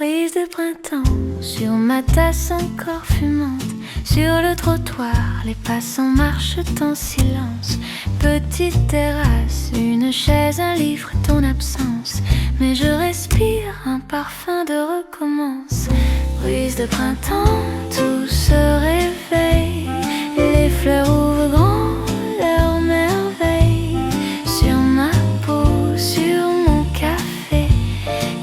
Brise de printemps sur ma tasse encore fumante. Sur le trottoir, les passants marchent en silence. Petite terrasse, une chaise, un livre, ton absence. Mais je respire un parfum de recommence. Brise de printemps, tout se réveille. Les fleurs ouvrent grand leur merveille. Sur ma peau, sur mon café.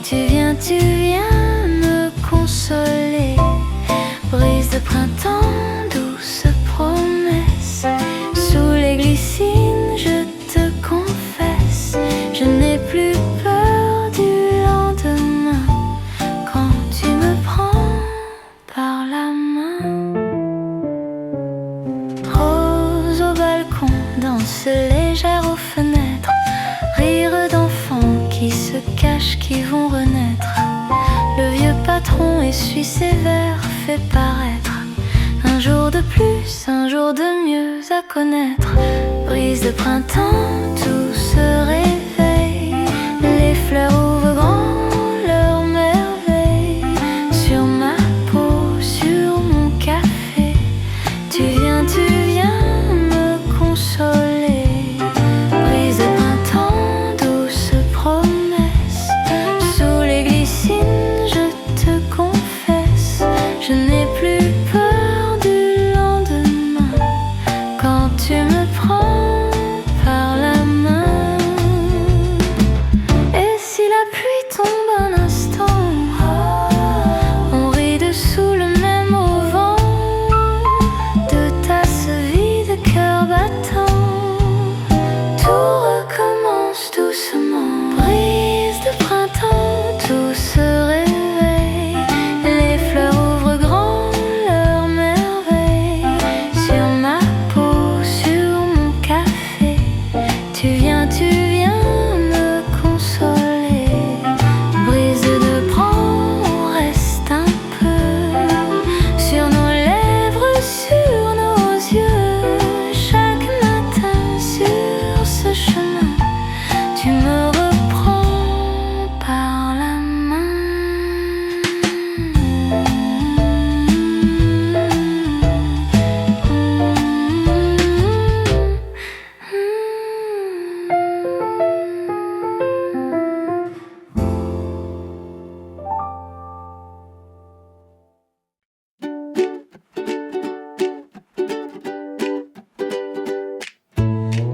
Tu viens me consoler. Brise de printemps, douce promesse. Sous les glycines, je te confesse. Je n'ai plus peur du lendemain quand tu me prends par la main. Rose au balcon, danse légère aux fenêtres. Rire d'enfants qui se cachent, qui vont renaître. Le vieux patron essuie ses verres, fait paraître un jour de plus, un jour de mieux à connaître. Brise de printemps, tout se réveille. Les fleurs ouvrent grand leur merveille. Sur ma peau, sur mon café. Tu viens me consoler. Brise de printemps, douce promesse. Sous les glycines, je te confesse. Je n'ai plus peur du lendemain quand tu me prends par la main. Et si la pluie tombe un instant, on rit dessous le même auvent. De tasses vides, cœur battant. Tout recommence doucement. Brise de printemps, tout se réveille. Les fleurs ouvrent grand leur merveille. Sur ma peau, sur mon café. Tu viens me consoler. Brise de printemps, on reste un peu. Sur nos lèvres, sur nos yeux. Chaque matin sur ce chemin, tu me reprends par la main.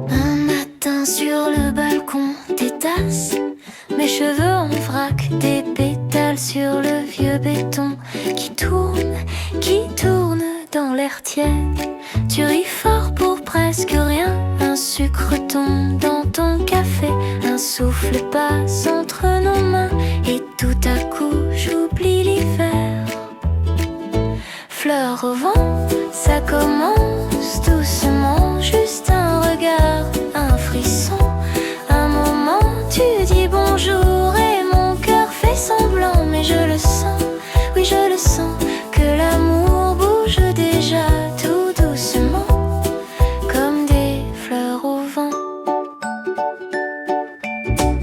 Un matin sur le balcon, des tasses, mes cheveux en vrac, des pétales sur le vieux béton qui tourne dans l'air tiède. Tu ris fort pour presque rien, un sucre tombe dans ton café, un souffle passe entre nos mains et tout à coup j'oublie l'hiver. Fleurs au vent, ça commence doucement, juste un regard, un frisson. Un moment, tu dis bonjour et mon cœur fait semblant, mais je le sens, oui je le sens, que l'amour bouge déjà tout doucement, comme des fleurs au vent.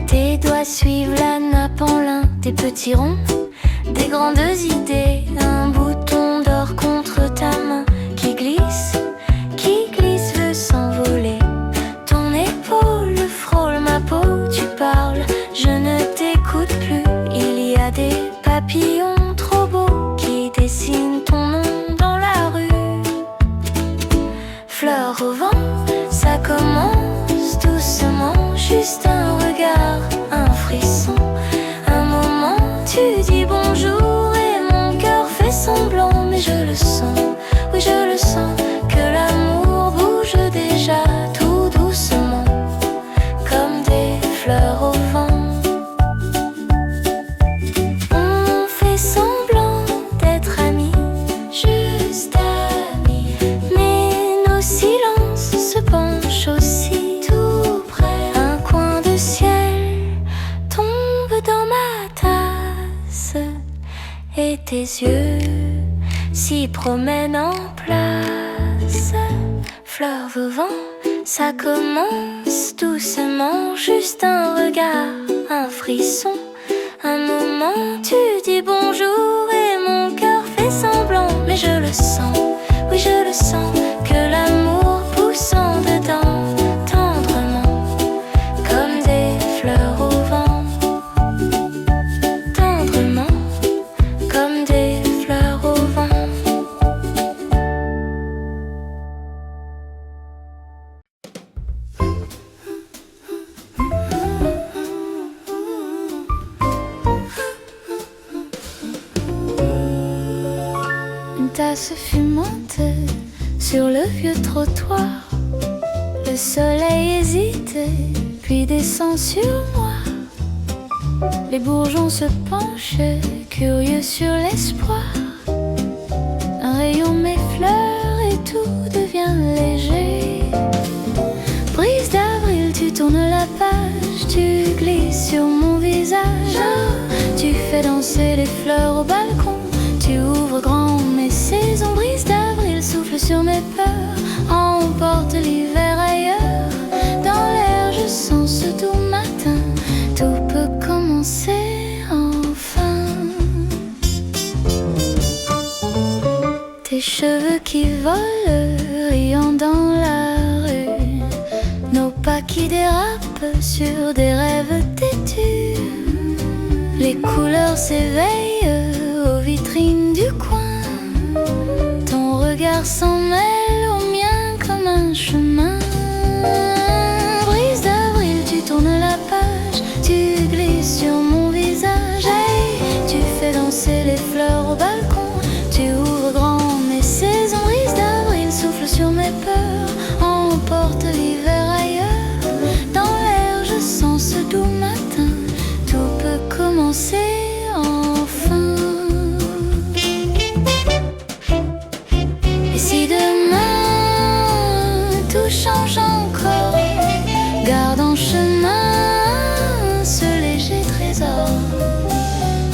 Tes doigts suivent la nappe en lin, des petits ronds, des grandes idées, un bouton d'or contre ta main qui glisse veut s'envoler. Ton épaule frôle ma peau, tu parles, je ne t'écoute plus. Il y a des papillons trop beaux qui dessinent ton nom dans la rue. Fleurs au vent, ça commence doucement, juste un regard, un frisson. Un moment, tu dis bonjour et mon cœur fait semblant, mais je le sens, oui je le sens, que l'amour bouge déjà tout doucement, comme des fleurs au vent. On fait semblant d'être amis, juste amis, mais nos silences se penchent aussi tout près. Un coin de ciel tombe dans ma tasse et tes yeux s'y promènent en place. Fleurs au vent, ça commence doucement, juste un regard, un frisson. Un moment, tu dis bonjour je le sens, oui je le sens, que l'amour poussant dedans, tendrement, comme des fleurs au vent, tendrement, comme des fleurs au vent. Tasse fumante sur le vieux trottoir. Le soleil hésite, puis descend sur moi. Les bourgeons se penchent, curieux sur l'espoir. Un rayon m'effleure et tout devient léger. Brise d'avril, tu tournes la page, tu glisses sur mon visage. Tu fais danser les fleurs au balcon. Tu ouvres grand mes saisons, brise d'avril souffle sur mes peurs, emporte l'hiver ailleurs. Dans l'air je sens ce doux matin, tout peut commencer enfin. Tes cheveux qui volent, riant dans la rue, nos pas qui dérapent sur des rêves têtus. Les couleurs s'éveillent aux vitrines du coin. Ton regard s'en mêle au mien comme un chemin. Brise d'avril, tu tournes la page, tu glisses sur mon visage. Hey, tu fais danser les fleurs au balcon. Tu ouvres grand mes saisons. Brise d'avril souffle sur mes peurs, emporte l'hiver ailleurs. Dans l'air je sens ce doux matin, tout peut commencer enfin. Et si demain tout change encore, garde en chemin ce léger trésor.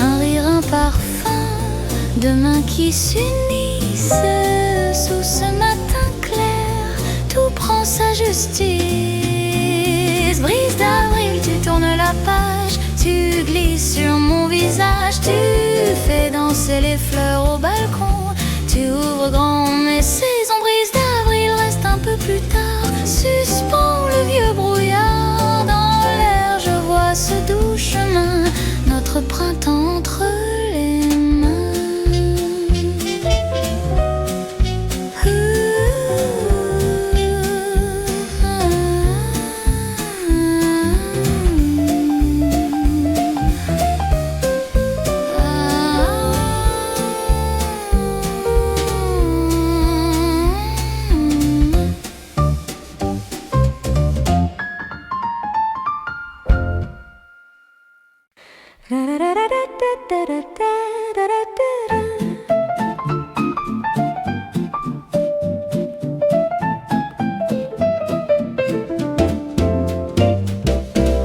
Un rire, un parfum, deux mains qui s'unissent sous ce matin clair. Tout prend sa justice. Brise d'avril, tu tournes la page, tu glisses sur mon visage. Tu fais danser les fleurs au balcon. Tu ouvres grand mes saisons. Brise d'avril, reste un peu plus tard. Suspends le vieux brouillard. Dans l'air je vois ce doux chemin, notre printemps entre les mains.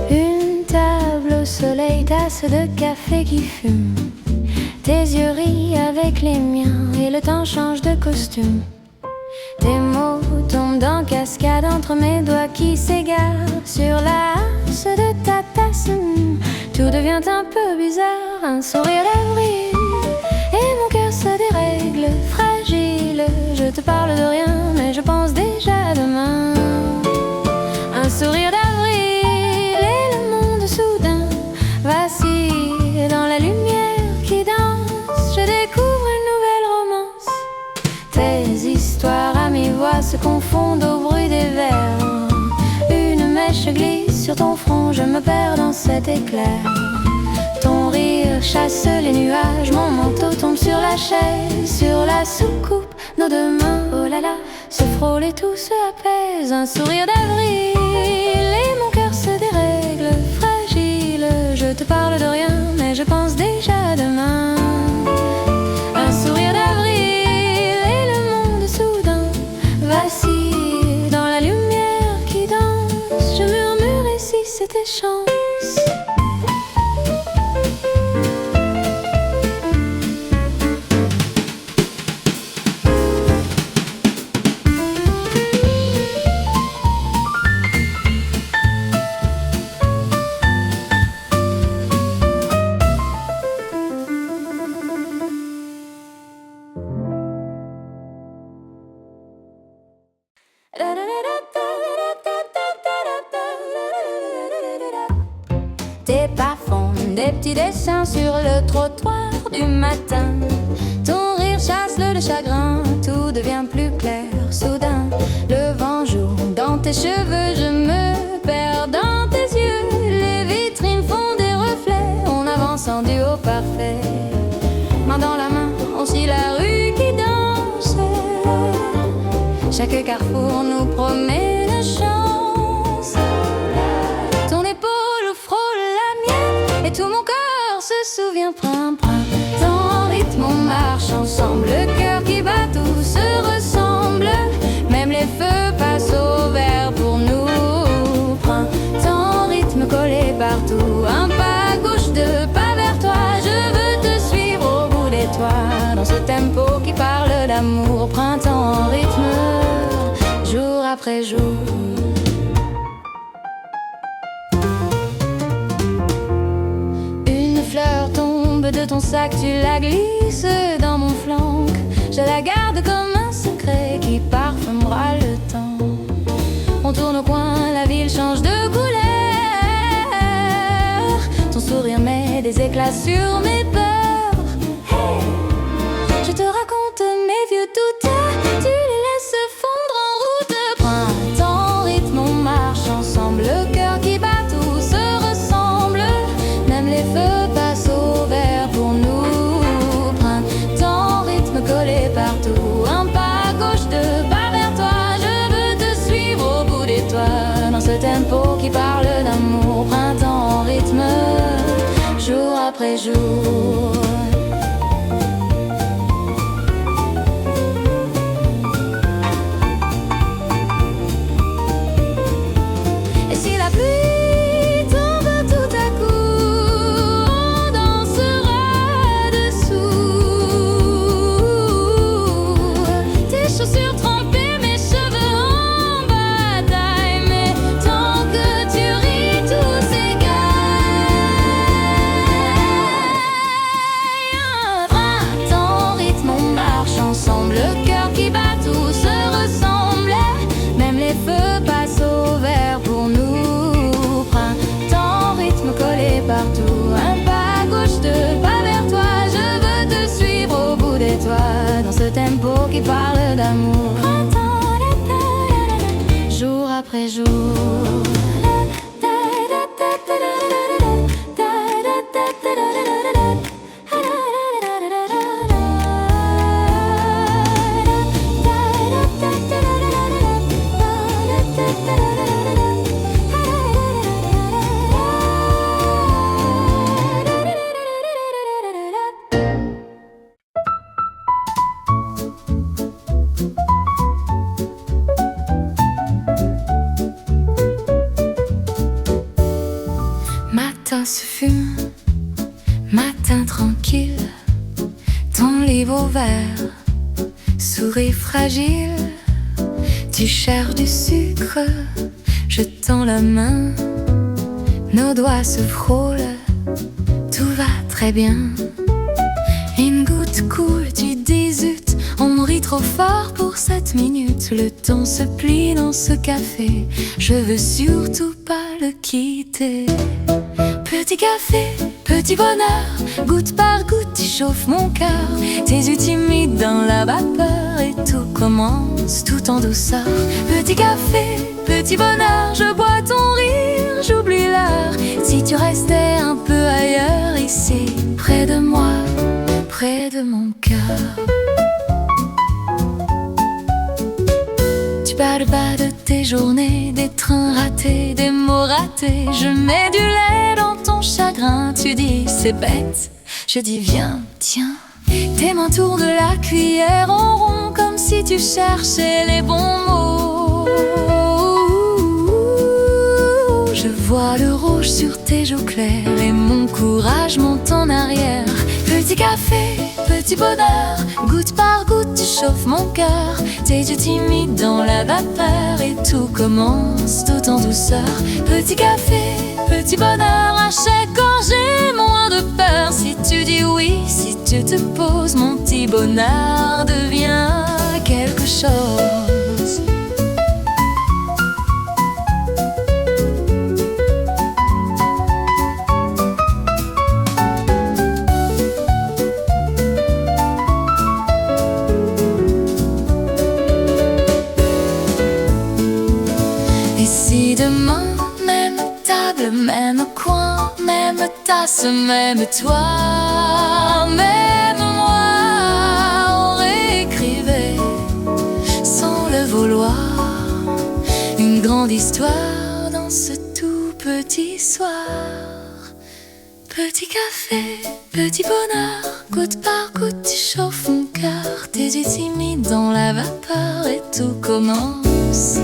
Une table au soleil, tasse de café qui fume. Tes yeux rient avec les miens et le temps change de costume. Tes mots tombent en cascade entre mes doigts qui s'égarent sur la hache de ta tasse. Tout devient un peu bizarre, un sourire d'avril et mon cœur se dérègle, fragile. Je te parle de rien, mais je pense déjà à demain. Un sourire d'avril et le monde soudain vacille dans la lumière qui danse. Je découvre une nouvelle romance. Tes histoires à mi-voix se confondent au bruit des vers. Une mèche glisse sur ton front, je me perds dans cet éclair. Ton rire chasse les nuages, mon manteau tombe sur la chaise, sur la soucoupe. Nos deux mains, oh là là, se frôlent et tout se apaise. Un sourire d'avril et mon cœur se dérègle, fragile. Je te parle de rien, mais je pense déjà à demain. Un sourire d'avril et le monde soudain vacille dans la lumière qui danse. Je murmure et si c'était chance. dessin sur le trottoir du matin. Ton rire chasse le chagrin, tout devient plus clair. Soudain, le vent joue dans tes cheveux, je me perds dans tes yeux. Les vitrines font des reflets, on avance en duo parfait. Main dans la main, on suit la rue qui danse. Chaque carrefour nous promet la chance. Ton épaule frôle la mienne et tout mon cœur se souvient. Printemps, rythme, on marche ensemble. Le cœur qui bat, tout se ressemble. Même les feux passent au vert pour nous. Printemps, rythme collé partout. Un pas à gauche, deux pas vers toi. Je veux te suivre au bout des toits. Dans ce tempo qui parle d'amour. Printemps, rythme, jour après jour. Une fleur tombe de ton sac, tu la glisses dans mon flanc. Je la garde comme un secret qui parfumera le temps. On tourne au coin, la ville change de couleur. Ton sourire met des éclats sur mes peurs. Hey, je te raconte mes vieux doutes, tu les laisses fondre en route. Printemps, rythme, on marche ensemble. Le cœur qui bat, tout se ressemble. Même les feux passent au vert pour nous. Printemps, rythme collé partout. Un pas à gauche, deux pas vers toi. Je veux te suivre au bout des toits. Dans ce tempo qui parle d'amour. Printemps, rythme, jour après jour. Et si la pluie tombe tout à coup, on dansera dessous. Tes chaussures trempées, mes cheveux en bataille. Mais tant que tu ris, tout s'égaye. Printemps, rythme, on marche ensemble. Le cœur qui bat, tout se ressemble. Même les feux passent au vert pour nous. Printemps, rythme collé partout. Un pas à gauche, deux pas vers toi. Je veux te suivre au bout des toits. Dans ce tempo qui parle d'amour. Printemps, jour après jour. Matin se fume, matin tranquille. Ton livre ouvert, souris fragile. Tu cherches du sucre, je tends la main. Nos doigts se frôlent, tout va très bien. Une goutte coule, tu dis zut, on rit trop fort pour 7 minutes. Le temps se plie dans ce café, je veux surtout pas le quitter. Petit café, petit bonheur, goutte par goutte tu chauffes mon cœur. Tes yeux timides dans la vapeur et tout commence tout en douceur. Petit café, petit bonheur, je bois ton rire, j'oublie l'heure. Si tu restais un peu ailleurs, ici, près de moi, près de mon cœur. Tu parles pas de tes journées, des trains ratés, des mots ratés. Je mets du lait dans ton chagrin, tu dis c'est bête. Je dis viens, tiens. Tes mains tournent de la cuillère en rond, comme si tu cherchais les bons mots. Je vois le rouge sur tes joues claires et mon courage monte en arrière. Petit café, petit bonheur, goutte par goutte tu chauffes mon cœur. Tes yeux timides dans la vapeur et tout commence tout en douceur. Petit café, petit bonheur, à chaque quand j'ai moins de peur. Si tu dis oui, si tu te poses, mon petit bonheur devient quelque chose. glace, même toi, même moi, on réécrivait sans le vouloir une grande histoire dans ce tout petit soir. Petit café, petit bonheur, goutte par goutte tu chauffes mon cœur. Tes yeux timides dans la vapeur et tout commence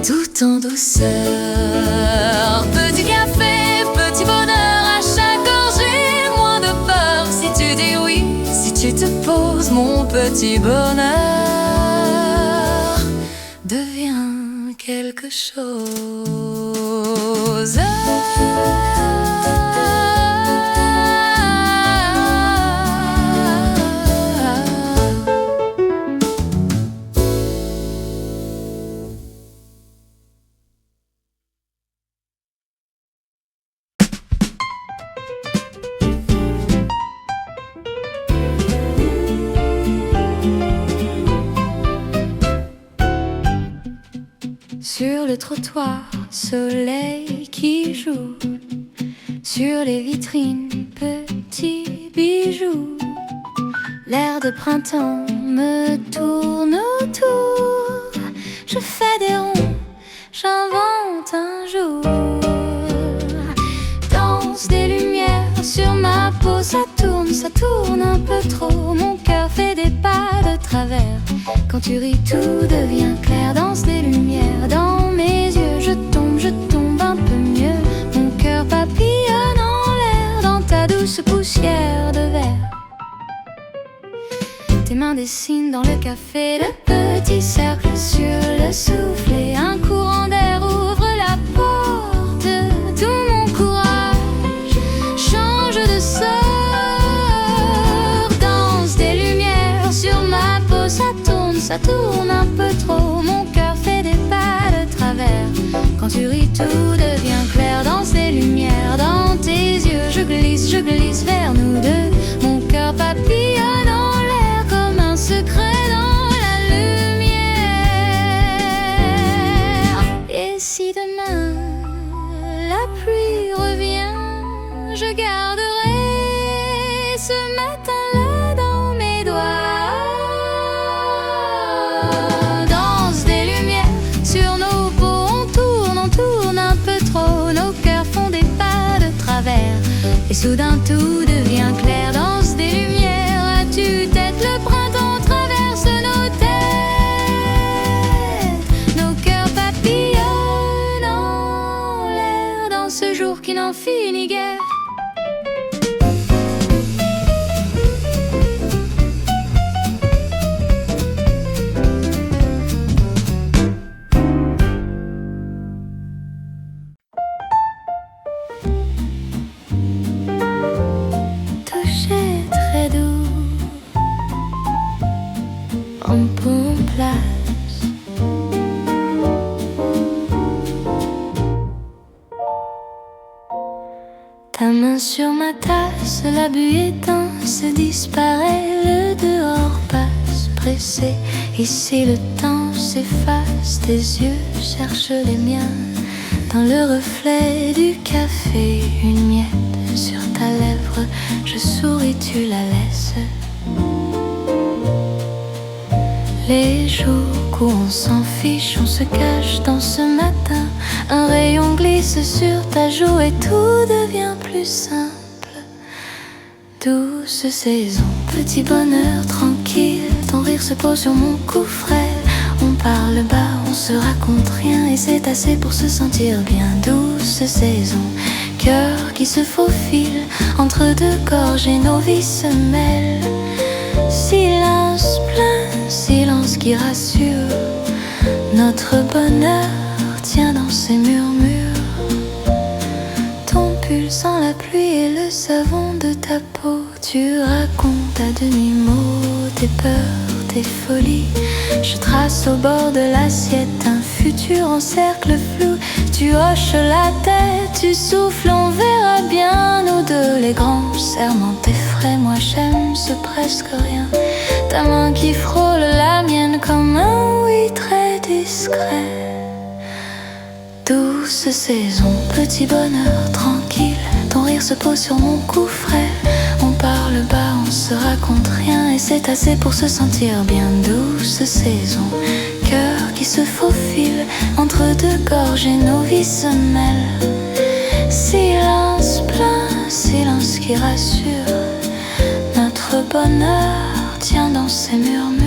tout en douceur. Petit café, petit bonheur, à chaque gorgée moins de peur. Si tu dis oui, si tu te poses, mon petit bonheur devient quelque chose. Sur le trottoir, soleil qui joue sur les vitrines, petits bijoux. L'air de printemps me tourne autour. Je fais des ronds, j'invente un jour. Danse des lumières sur ma peau, ça tourne un peu trop. Mon cœur fait des pas de travers. Quand tu ris, tout devient clair. Danse des lumières dans mes yeux. Je tombe un peu mieux. Mon cœur papillonne en l'air dans ta douce poussière de verre. Tes mains dessinent dans le café de petits cercles sur le soufflet. Un courant d'air ouvre la porte. Tout mon courage change de sort. Danse des lumières sur ma peau, ça tourne un peu trop. Mon cœur fait des pas de travers. Quand tu ris, tout devient clair. Danse des lumières dans tes yeux. Je glisse vers nous deux. Mon cœur papillonne en l'air comme un secret dans la lumière. Et si demain la pluie revient, je garderai ce matin-là dans mes doigts. Danse des lumières sur nos peaux. On tourne un peu trop. Nos cœurs font des pas de travers. Et soudain tout devient clair. Danse des lumières à tue-tête. Le printemps traverse nos têtes. Nos cœurs papillonnent en l'air dans ce jour qui n'en finit guère. Toucher très doux en bon place. Ta main sur ma tasse, la buée éteint, se disparaît, le dehors passe pressé. Ici le temps s'efface, tes yeux cherchent les miens. Dans le reflet du café, une miette sur ta lèvre, je souris, tu la laisses. Les jours courent, on s'en fiche, on se cache dans ce matin. Un rayon glisse sur ta joue et tout devient plus simple. Douce saison, petit bonheur tranquille, ton rire se pose sur mon cou frêle. On parle bas, on se raconte rien et c'est assez pour se sentir bien. Douce saison, cœur qui se faufile entre deux gorges et nos vies se mêlent. Silence plein, silence qui rassure. Notre bonheur tient dans ses murmures. Ton pull sans la pluie et le savon de ta peau. Tu racontes à demi-mot tes peurs, tes folies. Je trace au bord de l'assiette un futur en cercle flou. Tu hoches la tête, tu souffles, on verra bien nous deux. Les grands serments t'effraient, moi j'aime ce presque rien. Ta main qui frôle la mienne comme un oui très discret. Douce saison, petit bonheur tranquille, ton rire rire se pose sur mon cou frêle. On parle bas, on se raconte rien, et c'est assez pour se sentir bien. Douce saison, cœur qui se faufile entre deux gorges et nos vies se mêlent. Silence plein, silence qui rassure. Notre bonheur tient dans ses murmures.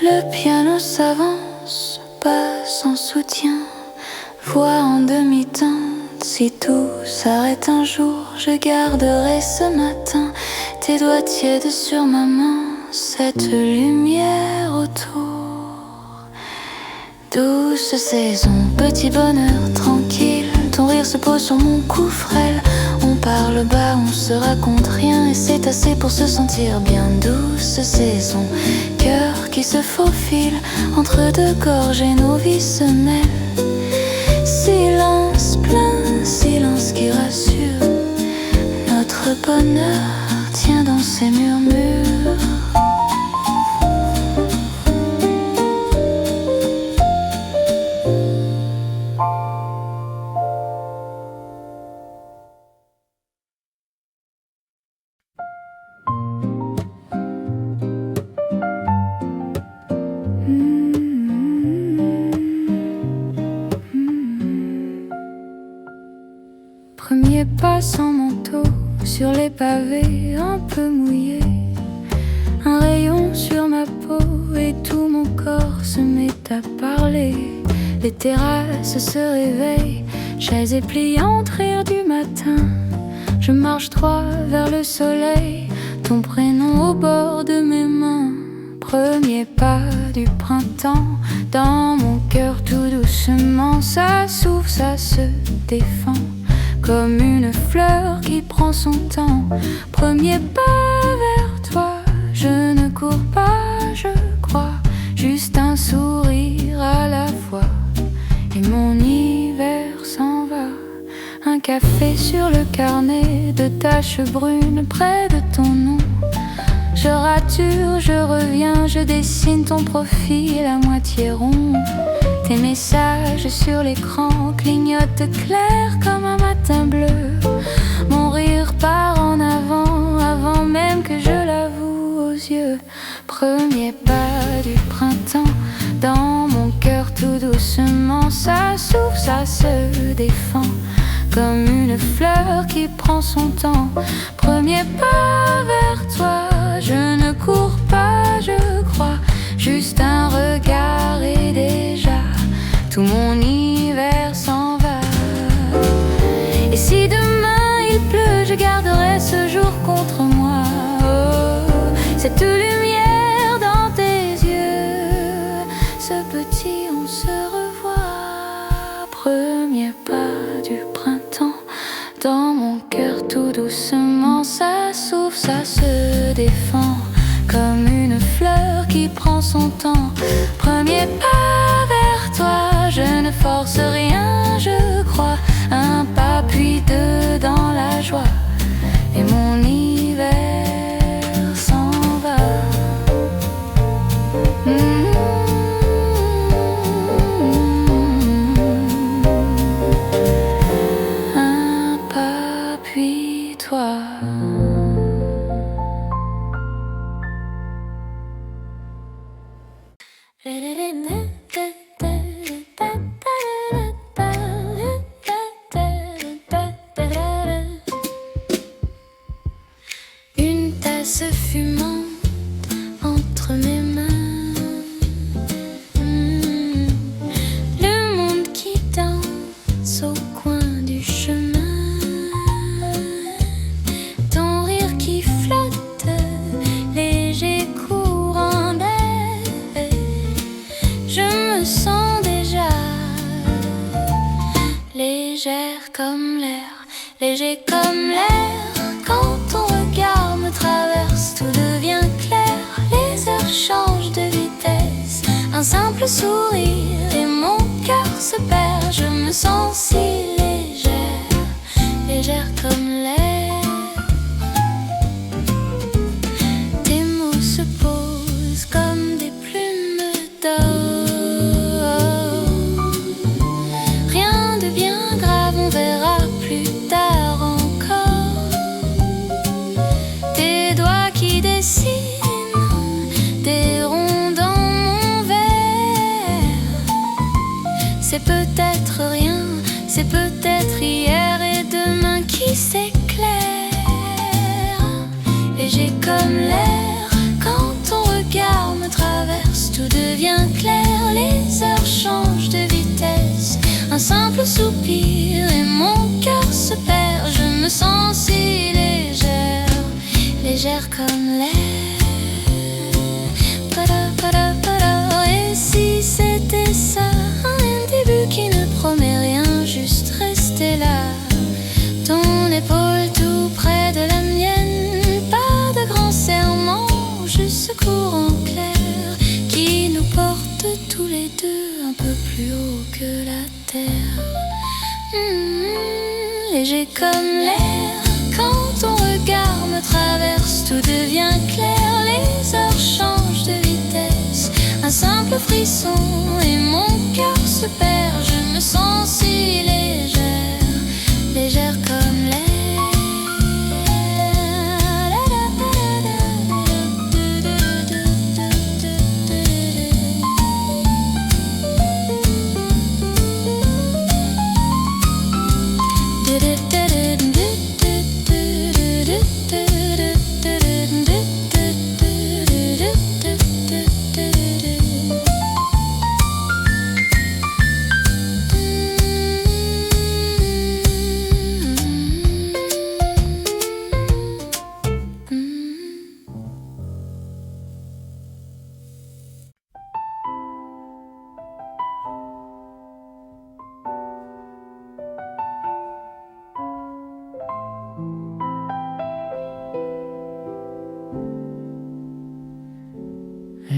Le piano s'avance, pas sans soutien, voix en demi-teinte. Si tout s'arrête un jour, je garderai ce matin tes doigts tièdes sur ma main, cette lumière autour. Douce saison, petit bonheur tranquille, ton rire se pose sur mon cou frêle. On parle bas, on se raconte rien, et c'est assez pour se sentir bien. Douce saison, cœur qui se faufile entre deux gorges et nos vies se mêlent. Silence plein, silence qui rassure. Notre bonheur tient dans ses murmures. Premier pas sans manteau, sur les pavés un peu mouillés. Un rayon sur ma peau et tout mon corps se met à parler. Les terrasses se réveillent, chaises et pliantes, rire du matin. Je marche droit vers le soleil, ton prénom au bord de mes mains. Premier pas du printemps, dans mon cœur tout doucement. Ça s'ouvre, ça se défend, comme une fleur qui prend son temps. Premier pas vers toi, je ne cours pas, je crois, juste un sourire à la fois, et mon hiver s'en va. Un café sur le carnet de taches brunes près de ton nom. Je rature, je reviens, je dessine ton profil à moitié rond. Tes messages sur l'écran clignotent clair comme un matin bleu. Mon rire part en avant, avant même que je l'avoue aux yeux. Premier pas du printemps, dans mon cœur tout doucement. Ça s'ouvre, ça se défend, comme une fleur qui prend son temps. Premier pas vers toi, je ne cours pas, je crois, juste un regard et déjà tout mon hiver s'en va. Et si demain il pleut, je garderai ce jour contre moi. Oh, cette lumière dans tes yeux, ce petit on se revoit. Premier pas du printemps, dans mon cœur tout doucement. Ça s'ouvre, ça se défend, comme une fleur qui prend son temps. Premier pas vers toi, je ne force rien, je crois. Un pas puis deux dans la joie, et mon hiver s'en va. Un pas puis toi. Une tasse fumante entre mes mains. Le monde qui danse au coin du chemin. Ton rire qui flotte, léger je me sens déjà légère comme l'air, léger comme l'air. Quand ton regard me traverse, tout devient clair. Les heures changent de vitesse, un simple sourire et mon cœur se perd. Je me sens si légère, légère comme l'air. Tes mots se posent comme des plumes d'or. Rien de bien grave, on verra plus tard encore. Tes doigts qui dessinent des ronds dans mon verre. C'est peut-être rien, c'est peut-être hier et demain qui s'éclaire. Léger comme l'air, quand ton regard me traverse, tout devient clair. Les heures changent de vitesse, un simple soupir et mon cœur se perd. Je me sens si légère, légère comme l'air. Et si c'était ça, un début qui ne promet rien, juste rester là, ton épaule tout près de la mienne. Pas de grands serments, juste ce courant clair qui nous porte tous les deux un peu plus haut que la terre. Léger comme l'air, quand ton regard me traverse, tout devient clair. Les heures changent de vitesse, un simple frisson et mon cœur se perd. Je me sens si légère, légère comme l'air.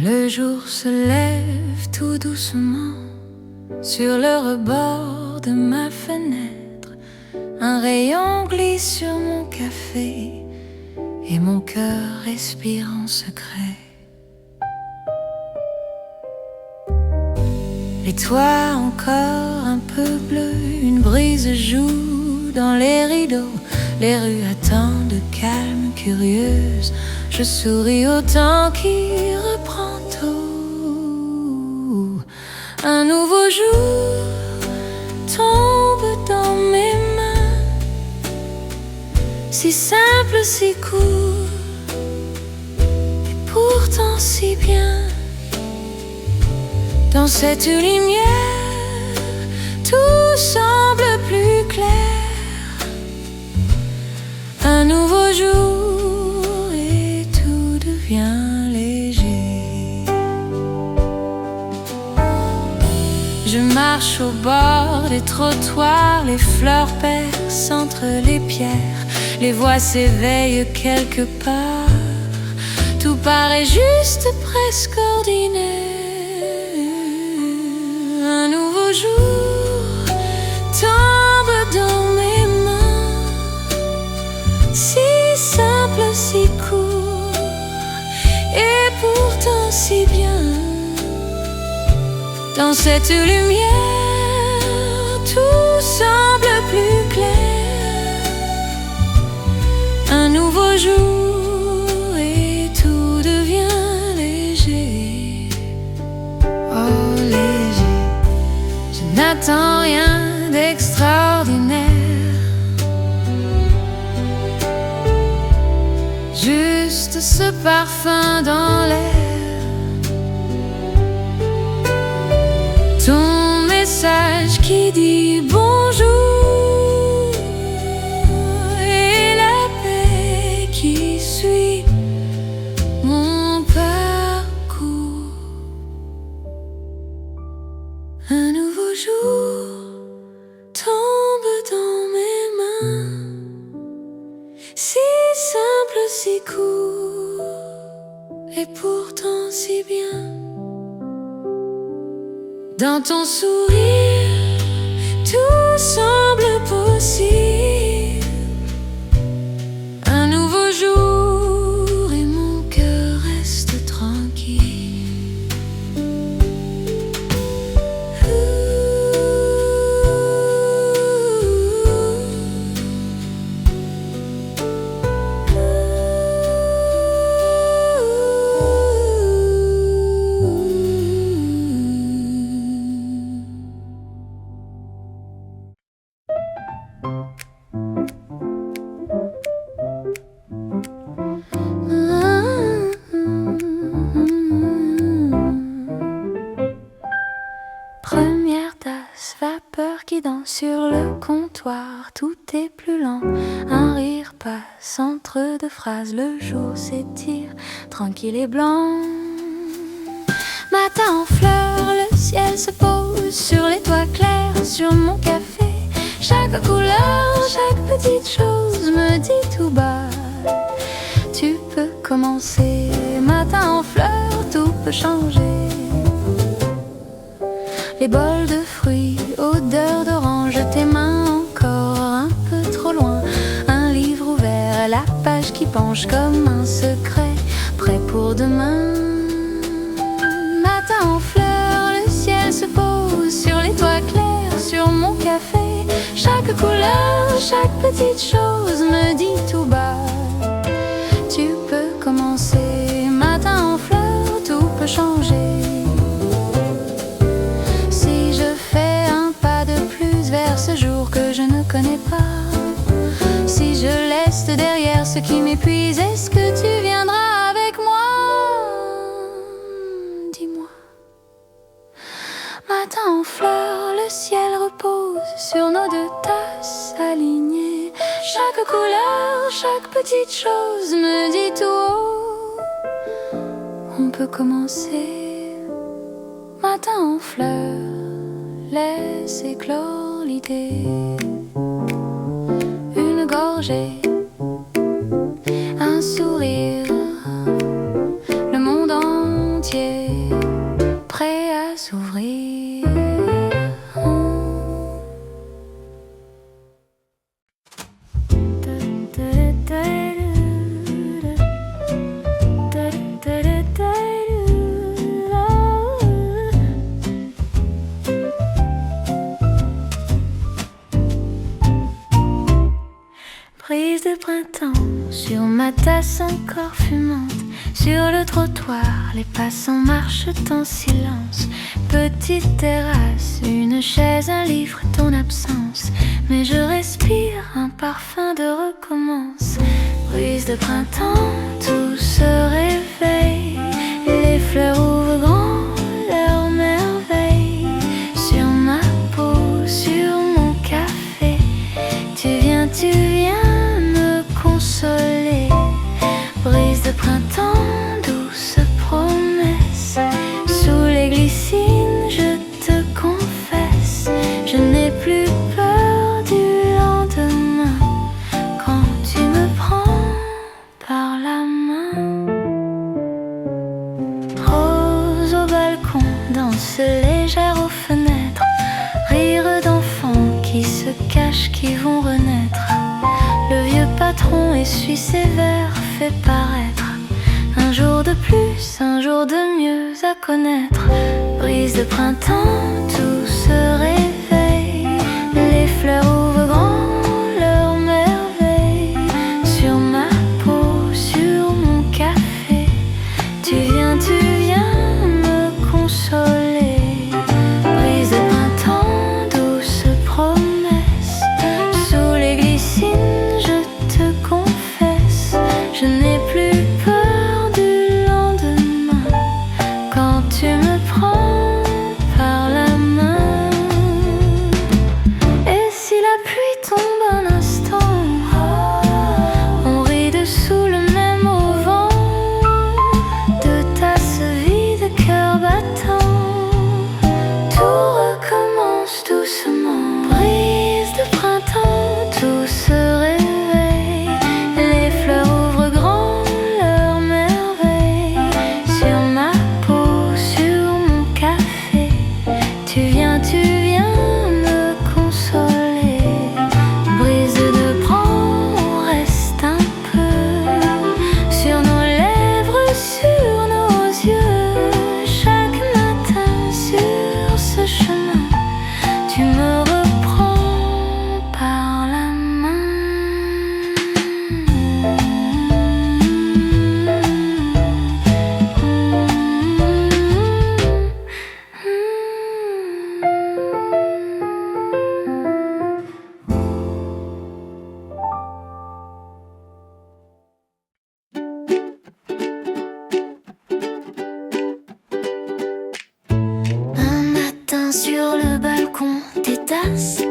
Le jour se lève tout doucement sur le rebord de ma fenêtre. Un rayon glisse sur mon café et mon cœur respire en secret. Les toits encore un peu bleus, une brise joue dans les rideaux. Les rues attendent calmes, curieuses. Je souris au temps qui reprend tout. Un nouveau jour tombe dans mes mains, si simple, si court, et pourtant si bien. Dans cette lumière, tout semble plus clair. Un nouveau jour et tout devient léger. Je marche au bord des trottoirs, les fleurs percent entre les pierres, les voix s'éveillent quelque part. Tout paraît juste, presque ordinaire. Un nouveau jour tombe dans mes mains, si simple, si court, et pourtant si bien. Dans cette lumière, tout semble plus clair. Un nouveau jour et tout devient léger. Oh léger, je n'attends rien d'extraordinaire, juste ce parfum dans l'air. Ton message qui dit bonjour et la paix qui suit mon parcours. Un nouveau jour tombe dans mes mains, si simple, si court, et pourtant si bien. Dans ton sourire, tout semble possible. Un nouveau jour et mon cœur reste tranquille. Première tasse, vapeur qui danse sur le comptoir, tout est plus lent, un rire passe entre deux phrases, le jour s'étire, tranquille et blanc. Matin en fleurs, le ciel se pose sur les toits clairs, sur mon café. Chaque couleur, chaque petite chose me dit tout bas, tu peux commencer. Matin en fleurs, tout peut changer. Les bols de fruits, odeur d'orange, tes mains encore un peu trop loin. Un livre ouvert, la page qui penche comme un secret, prêt pour demain. Matin en fleurs, le ciel se pose sur les toits clairs, sur mon café. Chaque couleur, chaque petite chose me dit tout bas, tu peux commencer. Matin en fleurs, tout peut changer. Ce jour que je ne connais pas, si je laisse derrière ce qui m'épuise, est-ce que tu viendras avec moi? Dis-moi. Matin en fleurs, le ciel repose sur nos deux tasses alignées. Chaque couleur, chaque petite chose me dit tout haut, on peut commencer. Matin en fleurs, laisse éclore l'idée. Une gorgée, un sourire, le monde entier prêt à s'ouvrir. Brise de printemps sur ma tasse encore fumante. Sur le trottoir, les passants marchent en silence. Petite terrasse, une chaise, un livre, ton absence. Mais je respire un parfum de recommence. Brise de printemps, tout se réveille. Les fleurs ouvrent grand leur merveille. Sur ma peau, sur mon café, tu viens me consoler. Brise de printemps, douce promesse. Sous les glycines, je te confesse, je n'ai plus peur du lendemain quand tu me prends par la main. Rose au balcon, danse légère aux fenêtres. Rire d'enfants qui se cachent, qui vont renaître. Le vieux patron essuie ses verres, fait paraître un jour de plus, un jour de mieux à connaître. Brise de printemps, tout se réveille. Les fleurs ouvrent grand leur merveille. Sur ma peau, sur mon café, tu viens me consoler. Brise de printemps, douce promesse. Sous les glycines, je te confesse, je n'ai plus peur du lendemain quand tu me prends par la main. mains sur le balcon des tasses,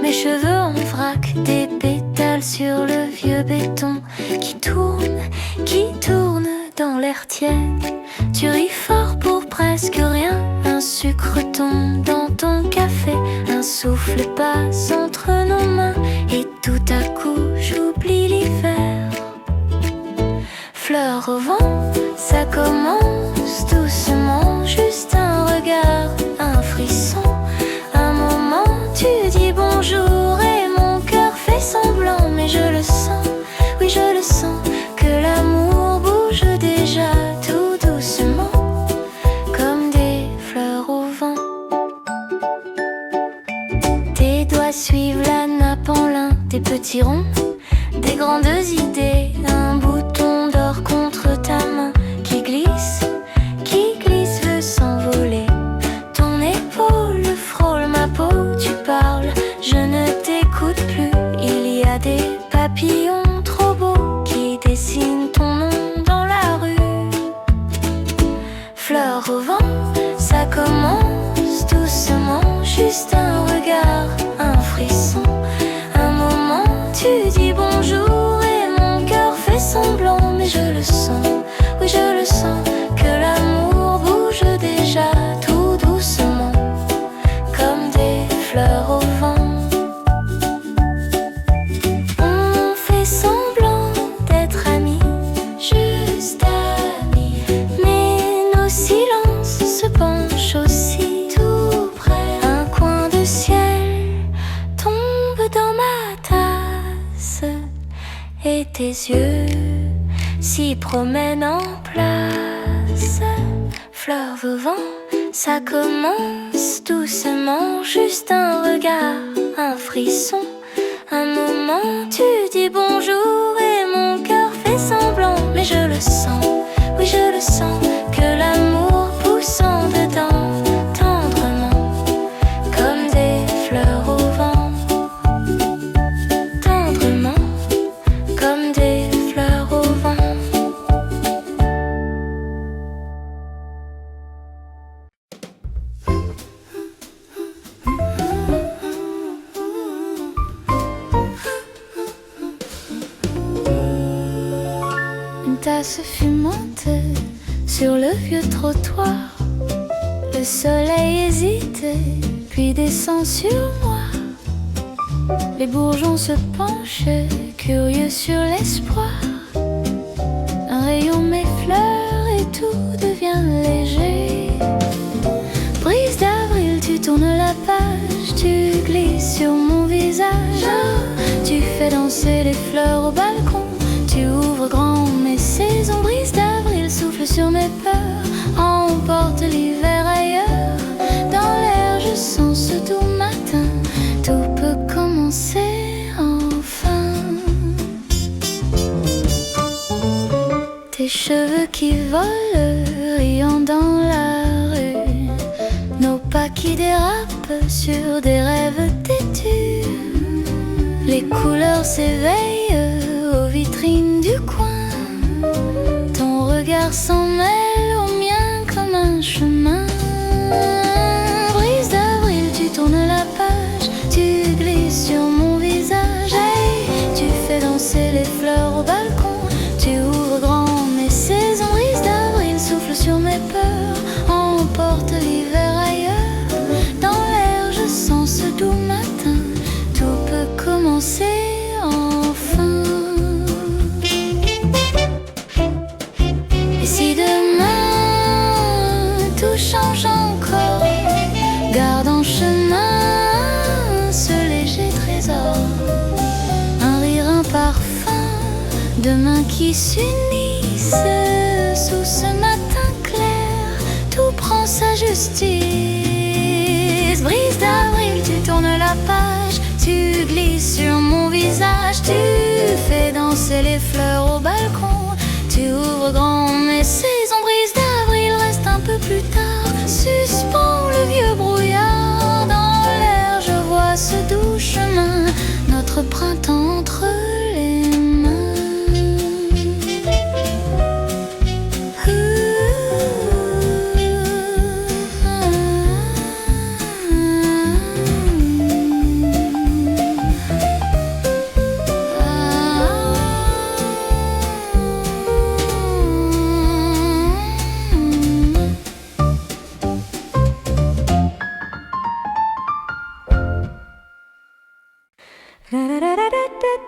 mes cheveux en vrac, des pétales sur le vieux béton qui tourne dans l'air tiède. Tu ris fort pour presque rien, un sucre tombe dans ton café, un souffle passe entre nos mains et tout à coup j'oublie l'hiver. Fleurs au vent, ça commence doucement, juste un regard, un frisson. Un moment tu dis bonjour et mon cœur fait semblant, mais je le sens, oui je le sens, que l'amour bouge déjà tout doucement, comme des fleurs au vent. Tes doigts suivent la nappe en lin, des petits ronds, des grandes idées, un bouton d'or contre ta main qui glisse veut s'envoler. Ton épaule frôle ma peau, tu parles, je ne t'écoute plus. Il y a des papillons trop beaux qui dessinent ton nom dans la rue. Fleurs au vent, ça commence doucement, juste un regard, un frisson. Un moment tu dis bonjour et mon cœur fait semblant, mais je le sens, oui je le sens, que l'amour bouge déjà tout doucement, comme des fleurs au vent. On fait semblant d'être amis, juste amis, mais nos silences se penchent aussi tout près. Un coin de ciel tombe dans ma tasse et tes yeux s'y promènent en place. Fleurs au vent, ça commence doucement, juste un regard, un frisson. Un moment tu dis bonjour et mon cœur fait semblant, mais je le sens, oui je le sens, que l'amour pousse en dedans tendrement, comme des fleurs au vent. Tendrement, comme des fleurs au vent. Une tasse fumante sur le vieux trottoir. Le soleil hésite, puis descend sur moi. Les bourgeons se penchent, curieux sur l'espoir. Un rayon m'effleure et tout devient léger. Brise d'avril, tu tournes la page, tu glisses sur mon visage. Tu fais danser les fleurs au balcon, tu ouvres grand mes saisons. Brise d'avril souffle sur mes peurs, emporte l'hiver ailleurs. Dans l'air je sens ce doux matin, tout peut commencer enfin. Tes cheveux qui volent, riant dans la rue, nos pas qui dérapent sur des rêves têtus. Les couleurs s'éveillent aux vitrines du coin, ton regard s'en mêle au mien comme un chemin. Brise d'avril, tu tournes la page, tu glisses sur mon visage. Hey, tu fais danser les fleurs au balcon, tu ouvres grand mes saisons. Brise d'avril souffle sur mes peurs, emporte l'hiver ailleurs. Dans l'air je sens ce doux matin, tout peut commencer enfin. Et si demain tout change encore, garde en chemin ce léger trésor, un rire, un parfum, deux mains qui s'unissent sous ce matin clair. Tout prend sa justice. Brise d'avril, tu tournes la page, tu glisses sur mon visage. Tu fais danser les fleurs au balcon, tu ouvres grand mes saisons. Brise d'avril, reste un peu plus tard, suspends le vieux brouillard. Dans l'air je vois ce doux chemin, notre printemps entre les mains.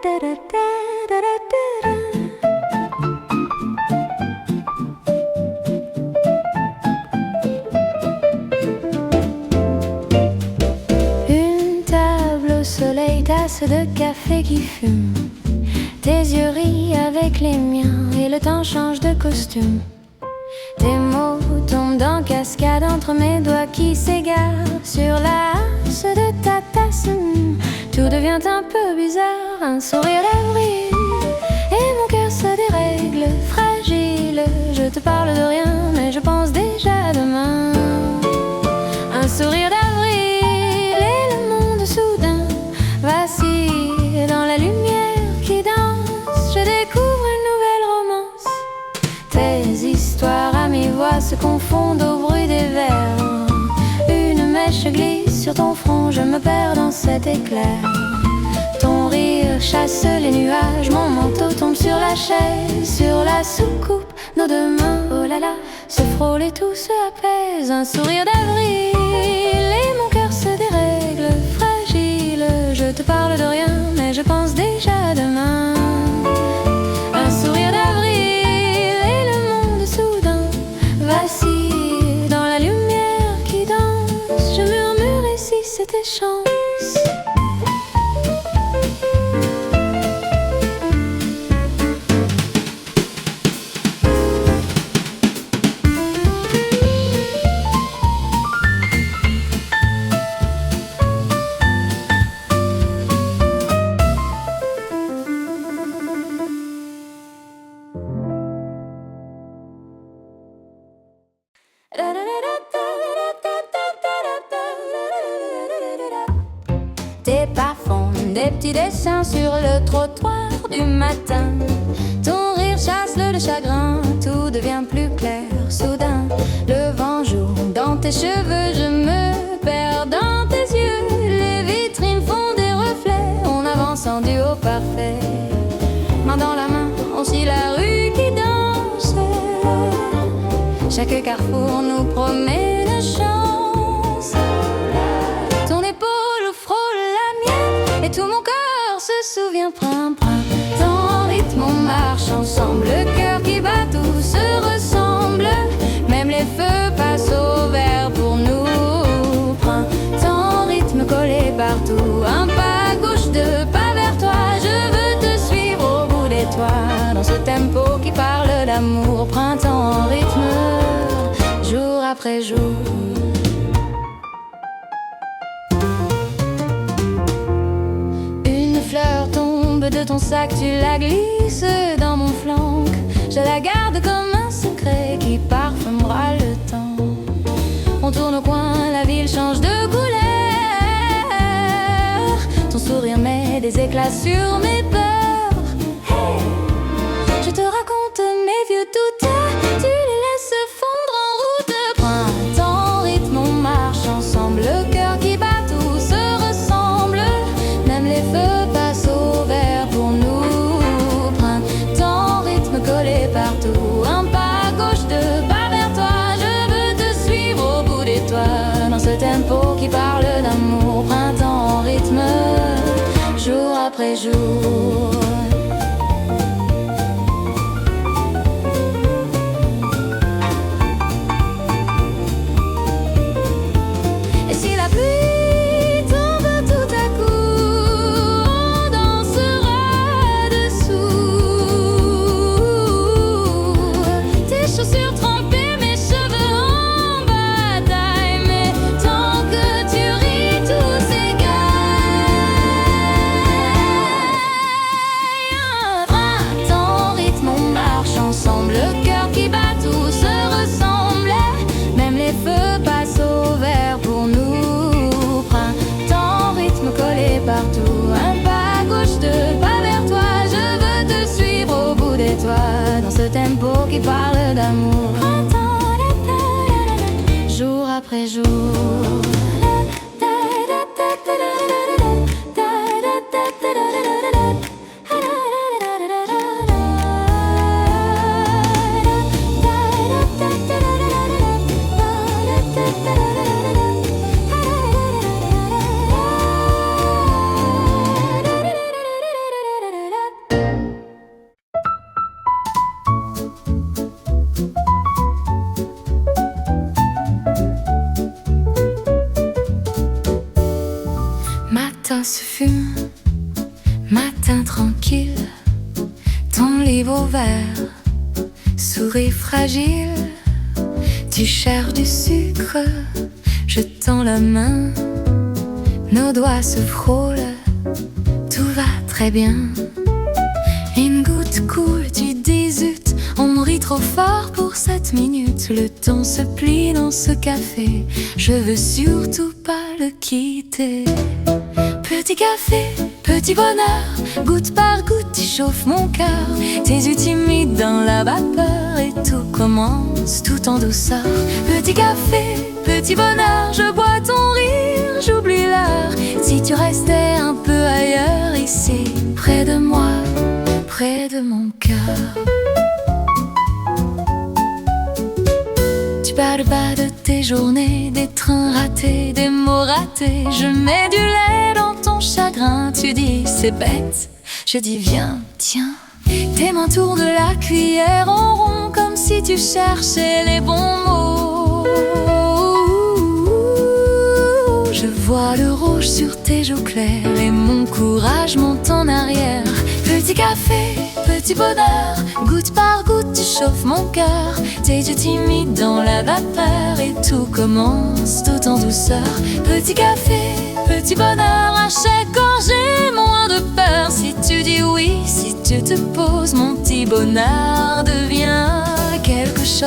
Une table au soleil, tasse de café qui fume. Tes yeux rient avec les miens et le temps change de costume. Tes mots tombent en cascade entre mes doigts qui s'égarent sur la hache de ta tasse. Tout devient un peu bizarre, un sourire d'avril et mon cœur se dérègle, fragile. Je te parle de rien, mais je pense déjà à demain. Un sourire d'avril et le monde soudain vacille dans la lumière qui danse. Je découvre une nouvelle romance. Tes histoires à mi-voix se confondent au bruit des vers. Une mèche glisse sur ton front, je me perds dans cet éclair. Ton rire chasse les nuages, mon manteau tombe sur la chaise, sur la soucoupe. Nos deux mains, oh là là, se frôlent et tout se apaise. Un sourire d'avril et mon cœur se dérègle, fragile. Je te parle de rien, mais je pense déjà à demain. Un sourire d'avril et le monde soudain vacille dans la lumière qui danse. Je murmure et si c'était chance. Tes pas font des petits dessins sur le trottoir du matin. Ton rire chasse le chagrin, tout devient plus clair soudain. Le vent joue dans tes cheveux, je me perds dans tes yeux. Les vitrines font des reflets, on avance en duo parfait. Main dans la main, on suit la rue qui danse. Chaque carrefour nous promet une chance. Ton épaule frôle la mienne et tout mon corps se souvient. Prin, prin, ton rythme, on marche ensemble. Le cœur qui bat, tout se ressemble. Même les feux passent au vert pour nous. Prin, ton rythme collé partout. Un pas à gauche, deux pas vers toi. Je veux te suivre au bout des toits. Dans ce tempo qui parle d'amour. Printemps en rythme, jour après jour. Une fleur tombe de ton sac, tu la glisses dans mon flanc. Je la garde comme un secret qui parfumera le temps. On tourne au coin, la ville change de couleur. Ton sourire met des éclats sur mes peurs. Hey, je te raconte mes vieux doutes, tu les laisses fondre en route. Printemps, rythme, on marche ensemble. Le cœur qui bat, tout se ressemble. Même les feux passent au vert pour nous. Printemps, rythme collé partout. Un pas à gauche, deux pas vers toi. Je veux te suivre au bout des toits. Dans ce tempo qui parle d'amour. Printemps, rythme, jour après jour. matin se fume, matin tranquille, ton livre ouvert, souris fragile. Tu cherches du sucre, je tends la main, nos doigts se frôlent, tout va très bien. Une goutte coule, tu dis zut, on rit trop fort pour 7 minutes. Le temps se plie dans ce café, je veux surtout pas le quitter. Petit café, petit bonheur, goutte par goutte tu chauffes mon cœur. Tes yeux timides dans la vapeur et tout commence tout en douceur. Petit café, petit bonheur, je bois ton rire, j'oublie l'heure. Si tu restais un peu ailleurs, ici, près de moi, près de mon cœur. Tu parles pas de tes journées, des trains ratés, des mots ratés. Je mets du lait dans ton chagrin, tu dis c'est bête, je dis viens, tiens. Tes mains tournent la cuillère en rond comme si tu cherchais les bons mots. Je vois le rouge sur tes joues claires et mon courage monte en arrière. Petit café, petit bonheur, goutte par goutte tu chauffes mon cœur. Tes yeux timides dans la vapeur et tout commence tout en douceur. Petit café, petit bonheur, à chaque gorgée moins de peur. Si tu dis oui, si tu te poses, mon petit bonheur devient quelque chose.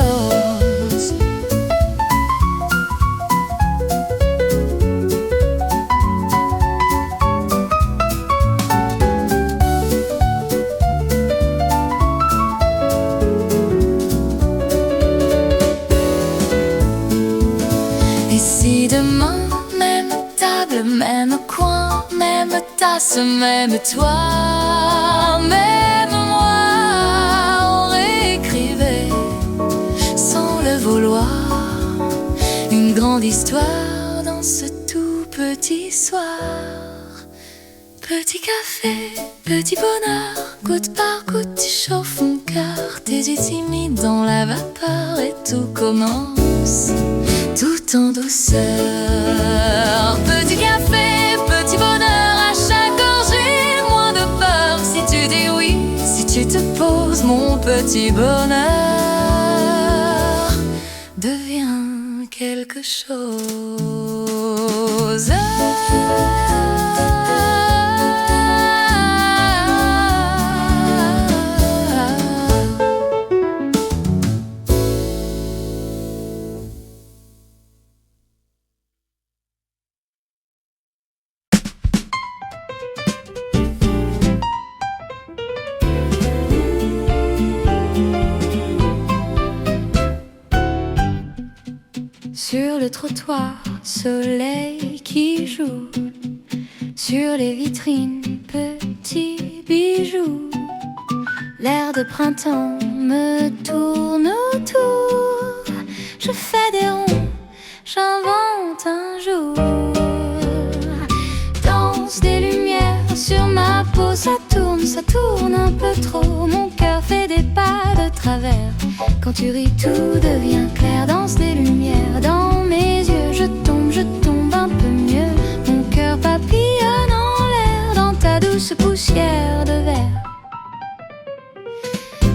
Et si demain, même table, même coin, même tasse, même toi, même moi, on réécrivait sans le vouloir une grande histoire dans ce tout petit soir. Petit café, petit bonheur, goutte par goutte tu chauffes mon cœur. Tes yeux timides dans la vapeur et tout commence tout en douceur. Petit café, petit bonheur, à chaque gorgée moins de peur. Si tu dis oui, si tu te poses, mon petit bonheur devient quelque chose. Sur le trottoir, soleil qui joue sur les vitrines, petits bijoux. L'air de printemps me tourne autour. Je fais des ronds, j'invente un jour. Danse des lumières sur ma peau, ça tourne un peu trop. Mon cœur fait des pas de travers. Quand tu ris, tout devient clair. Danse des lumières dans mes yeux. Je tombe un peu mieux. Mon cœur papillonne en l'air dans ta douce poussière de verre.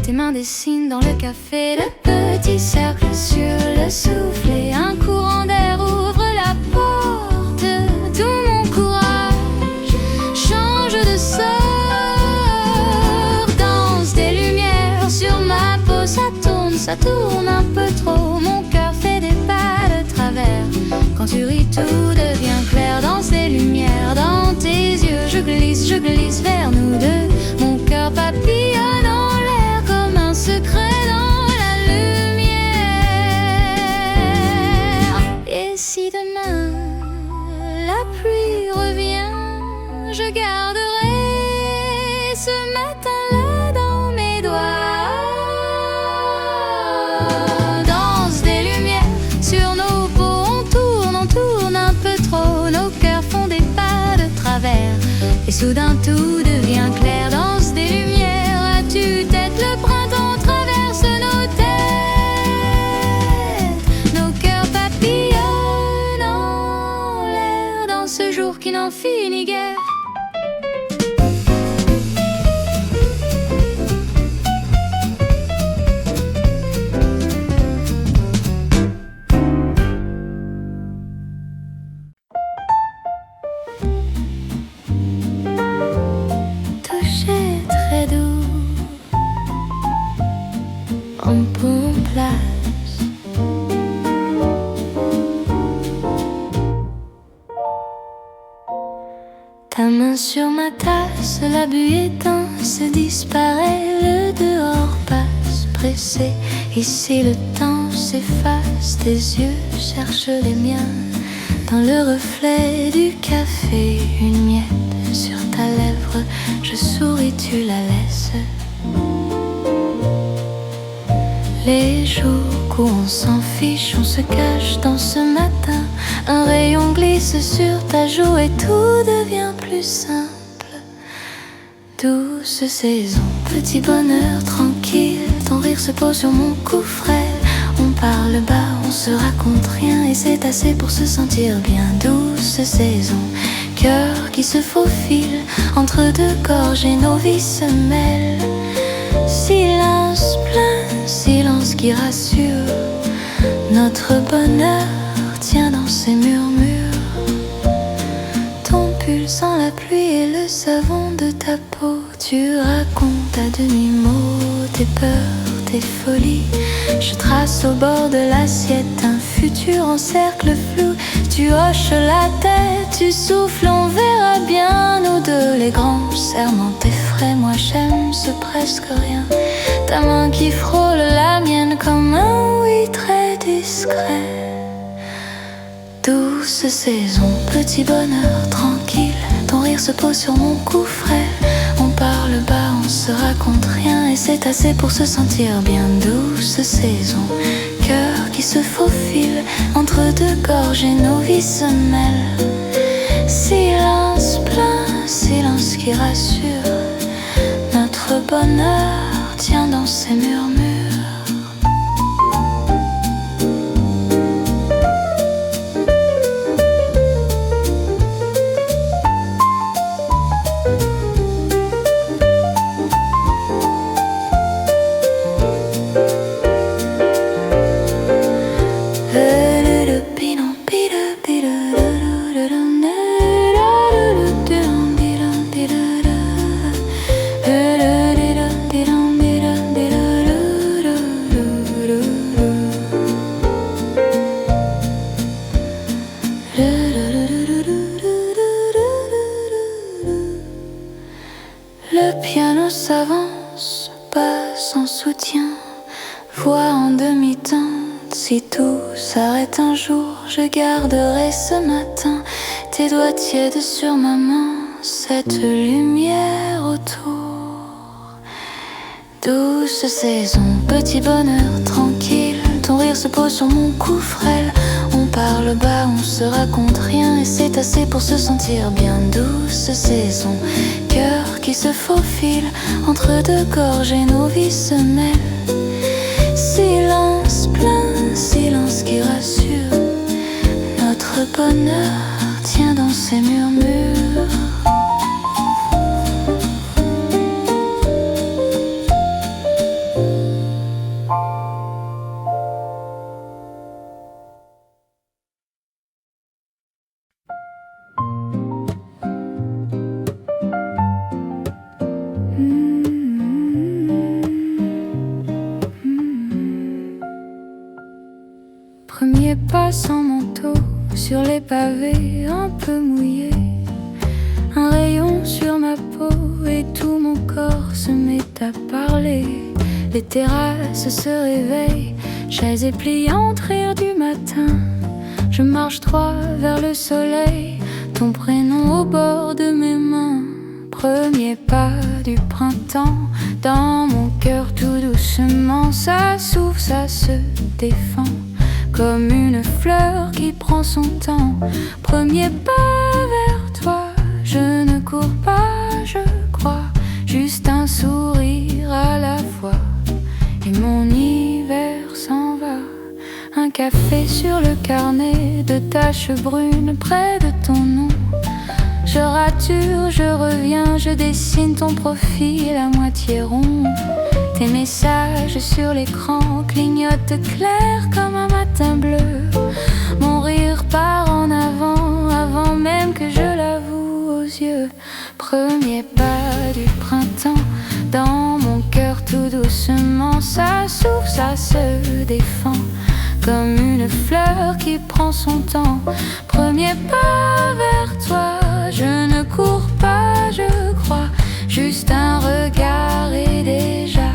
Tes mains dessinent dans le café de petits cercles sur le soufflet. Un courant d'air ouvre la porte. Tout mon courage change de sort. Danse des lumières sur ma peau, ça tourne un peu trop. Mon cœur fait des pas de travers. Quand tu ris, tout devient clair. Danse des lumières dans tes yeux. Je glisse vers nous deux. Mon cœur papillonne en l'air comme un secret dans la lumière. Et si demain la pluie revient, je garderai ce matin-là dans mes doigts. Danse des lumières sur nos peaux, on tourne un peu trop. Nos cœurs font des pas de travers. Et soudain tout devient clair. Danse des lumières, as-tu tête? Le printemps traverse nos têtes. Nos cœurs papillonnent en l'air dans ce jour qui n'en finit guère. Toucher très doux en bon place. Ta main sur ma tasse, la buée éteinte disparaît, le dehors passe pressé. Ici le temps s'efface, tes yeux cherchent les miens. Dans le reflet du café, une miette sur ta lèvre, je souris, tu la laisses. Les jours où on s'en fiche, on se cache dans ce matin. Un rayon glisse sur ta joue et tout devient plus simple. Douce saison, petit bonheur tranquille, ton rire se pose sur mon cou frêle. On parle bas, on se raconte rien et c'est assez pour se sentir bien. Douce saison, cœur qui se faufile entre deux gorges et nos vies se mêlent. Silence plein, silence qui rassure, notre bonheur tient dans ses murmures. Ton pull sent la pluie et le savon de ta peau. Tu racontes à demi-mot tes peurs, tes folies. Je trace au bord de l'assiette un futur en cercle flou. Tu hoches la tête, tu souffles, on verra bien nous deux. Les grands serments t'effraient, moi j'aime ce presque rien. Ta main qui frôle la mienne comme un oui très discret. Douce saison, petit bonheur tranquille, ton rire se pose sur mon cou frêle. On parle bas, on se raconte rien et c'est assez pour se sentir bien. Douce saison, cœur qui se faufile entre deux gorges et nos vies se mêlent. Silence plein, silence qui rassure, notre bonheur tient dans ses murmures. Le piano s'avance, pas sans soutien, voix en demi-teinte. Si tout s'arrête un jour, je garderai ce matin tes doigts tièdes sur ma main, cette lumière autour. Douce saison, petit bonheur tranquille, ton rire se pose sur mon cou frêle. On parle bas, on se raconte rien et c'est assez pour se sentir bien. Douce saison, cœur qui se faufile entre deux gorges et nos vies se mêlent. Silence plein, silence qui rassure, notre bonheur tient dans ses murmures. Premier pas sans manteau, sur les pavés un peu mouillés. Un rayon sur ma peau et tout mon corps se met à parler. Les terrasses se réveillent, chaises et pliantes, rire du matin. Je marche droit vers le soleil, ton prénom au bord de mes mains. Premier pas du printemps, dans mon cœur tout doucement. Ça s'ouvre, ça se défend, comme une fleur qui prend son temps. Premier pas vers toi, je ne cours pas, je crois, juste un sourire à la fois. Et mon hiver s'en va. Un café sur le carnet de taches brunes près de ton nom. Je rature, je reviens, je dessine ton profil à moitié rond. Tes messages sur l'écran clignotent clair comme un matin bleu. Mon rire part en avant, avant même que je l'avoue aux yeux. Premier pas du printemps, dans mon cœur tout doucement, ça s'ouvre, ça se défend, comme une fleur qui prend son temps. Premier pas vers toi, je ne cours pas, je crois, juste un regard et déjà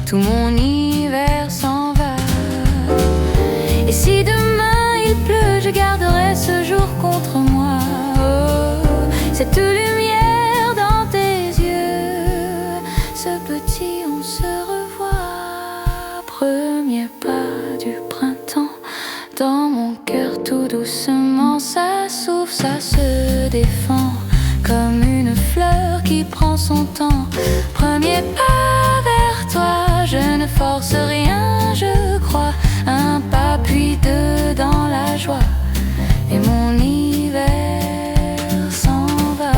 tout mon hiver s'en va. Et si demain il pleut, je garderai ce jour contre moi. Oh, cette lumière dans tes yeux, ce petit on se revoit. Premier pas du printemps, dans mon cœur tout doucement, ça s'ouvre, ça se défend, comme une fleur qui prend son temps. Premier pas vers toi, je ne force rien, je crois, un pas puis deux dans la joie, et mon hiver s'en va.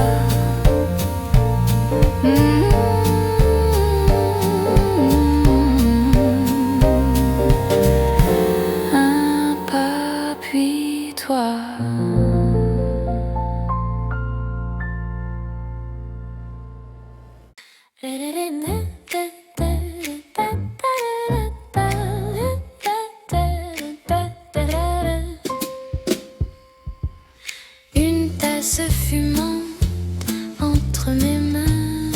Un pas puis toi. Une tasse fumante entre mes mains,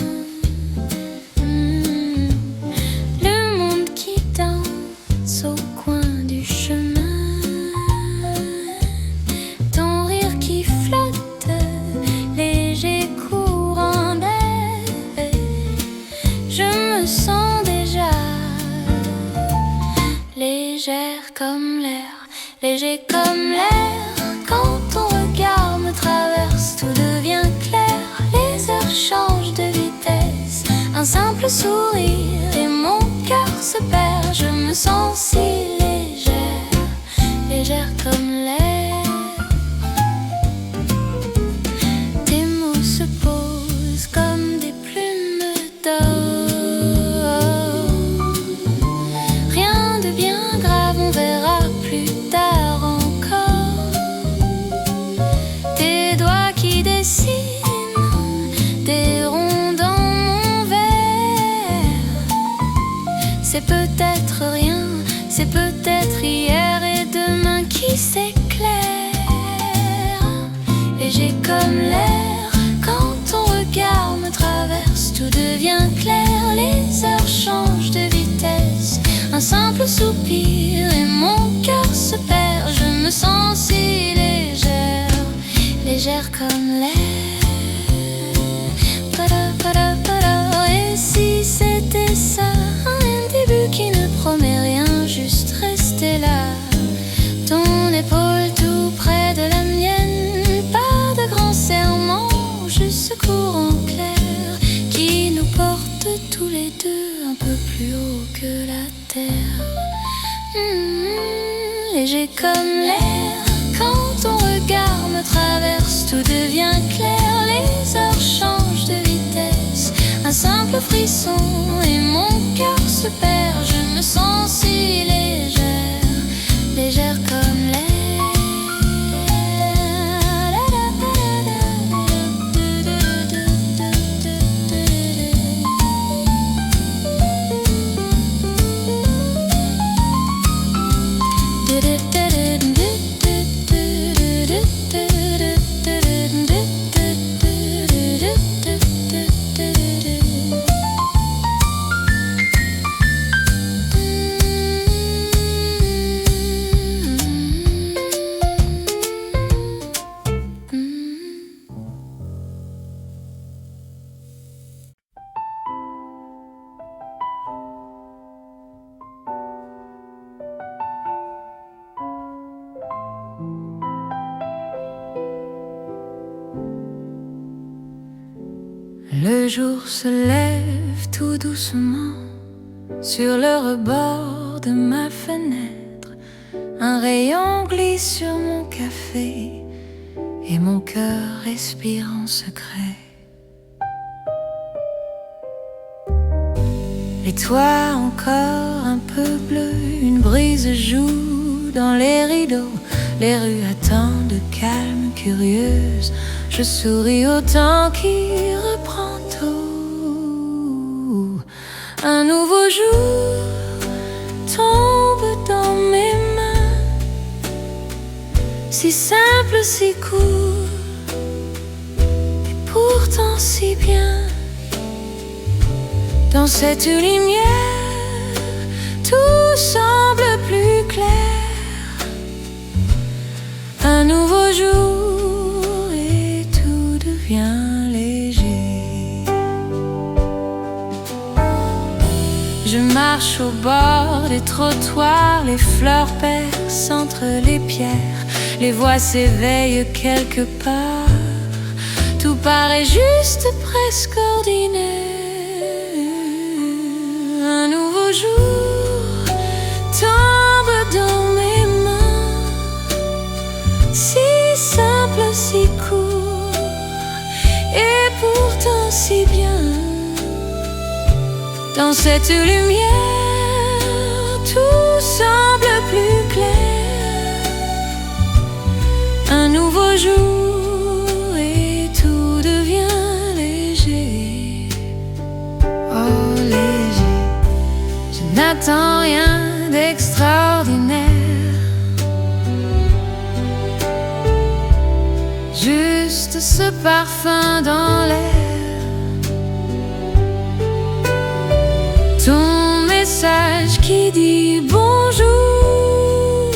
le monde qui danse au coin du chemin, ton rire qui flotte, léger courant d'air. Je me sens déjà légère comme l'air, léger comme l'air. Quand ton regard me traverse, tout devient clair. Les heures changent de vitesse, un simple sourire et mon cœur se perd. Je me sens si légère, légère comme l'air. Tes mots se posent comme des plumes d'or. Rien de bien grave, on verra plus tard encore. Tes doigts qui dessinent des ronds dans mon verre. C'est peut-être rien, c'est peut-être hier et demain qui s'éclaire. Léger comme l'air, quand ton regard me traverse, tout devient clair. Les heures changent de vitesse, un simple soupir et mon cœur se perd. Je me sens si légère, légère comme l'air. Et si c'était ça, un début qui ne promet rien, juste rester là, ton épaule tout près de la mienne. Pas de grand serment, juste ce courant clair qui nous porte tous les deux un peu plus haut que la terre. Léger comme l'air, quand ton regard me traverse, tout devient clair. Les heures changent de vitesse, un simple frisson et mon cœur se perd. Je me sens si légère, légère comme l'air. Le jour se lève tout doucement sur le rebord de ma fenêtre. Un rayon glisse sur mon café et mon cœur respire en secret. Les toits encore un peu bleus, une brise joue dans les rideaux. Les rues attendent calmes, curieuses. Je souris au temps qui reprend tôt. Un nouveau jour tombe dans mes mains, si simple, si court, et pourtant si bien. Dans cette lumière, tout semble plus clair. Un nouveau jour et tout devient léger. Je marche au bord des trottoirs, les fleurs percent entre les pierres, les voix s'éveillent quelque part. Tout paraît juste, presque ordinaire. Un nouveau jour tombe dans mes mains, si simple, si court, et pourtant si bien. Dans cette lumière, tout semble plus clair. Un nouveau jour et tout devient léger. Oh, léger. Je n'attends rien d'extraordinaire, juste ce parfum dans l'air. Ton message qui dit bonjour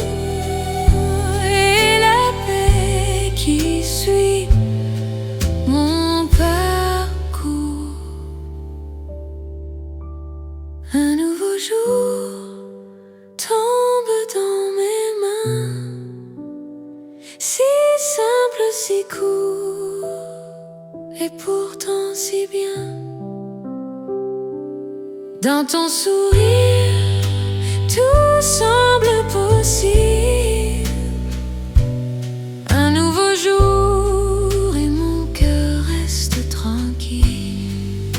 et la paix qui suit mon parcours. Un nouveau jour tombe dans mes mains, si simple, si court, et pourtant si bien. Dans ton sourire, tout semble possible. Un nouveau jour et mon cœur reste tranquille.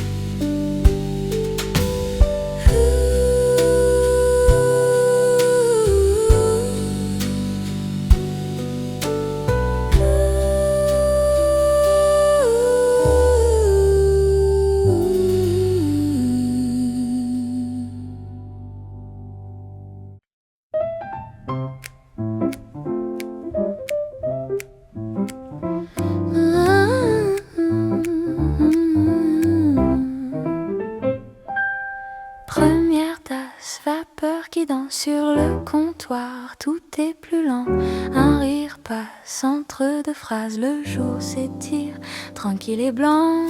Première tasse, vapeur qui danse sur le comptoir, tout est plus lent, un rire passe entre deux phrases, le jour s'étire, tranquille et blanc.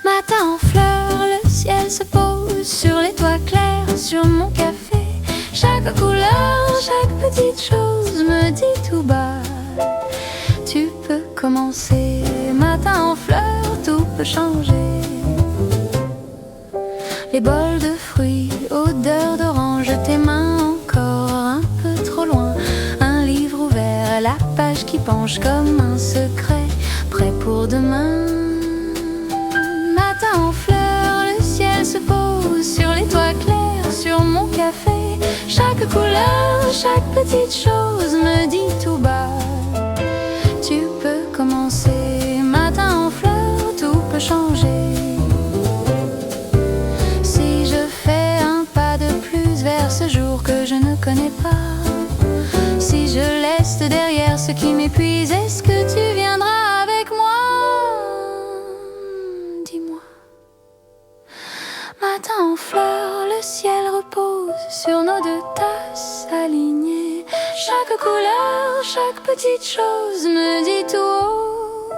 Matin en fleurs, le ciel se pose sur les toits clairs, sur mon café. Chaque couleur, chaque petite chose me dit tout bas, tu peux commencer. Matin en fleurs, tout peut changer. Les bols de fruits, odeur d'orange, tes mains encore un peu trop loin. Un livre ouvert, la page qui penche comme un secret, prêt pour demain. Matin en fleurs, le ciel se pose sur les toits clairs, sur mon café. Chaque couleur, chaque petite chose me dit tout bas, tu peux commencer. Matin en fleurs, tout peut changer. Ce jour que je ne connais pas, si je laisse derrière ce qui m'épuise, est-ce que tu viendras avec moi? Dis-moi. Matin en fleurs, le ciel repose sur nos deux tasses alignées. Chaque couleur, chaque petite chose me dit tout haut,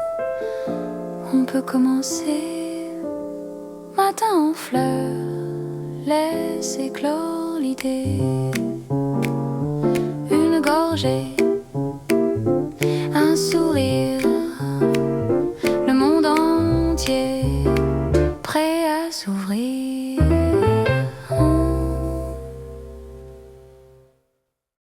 on peut commencer. Matin en fleurs, laisse éclore l'idée. Une gorgée, un sourire, le monde entier prêt à s'ouvrir.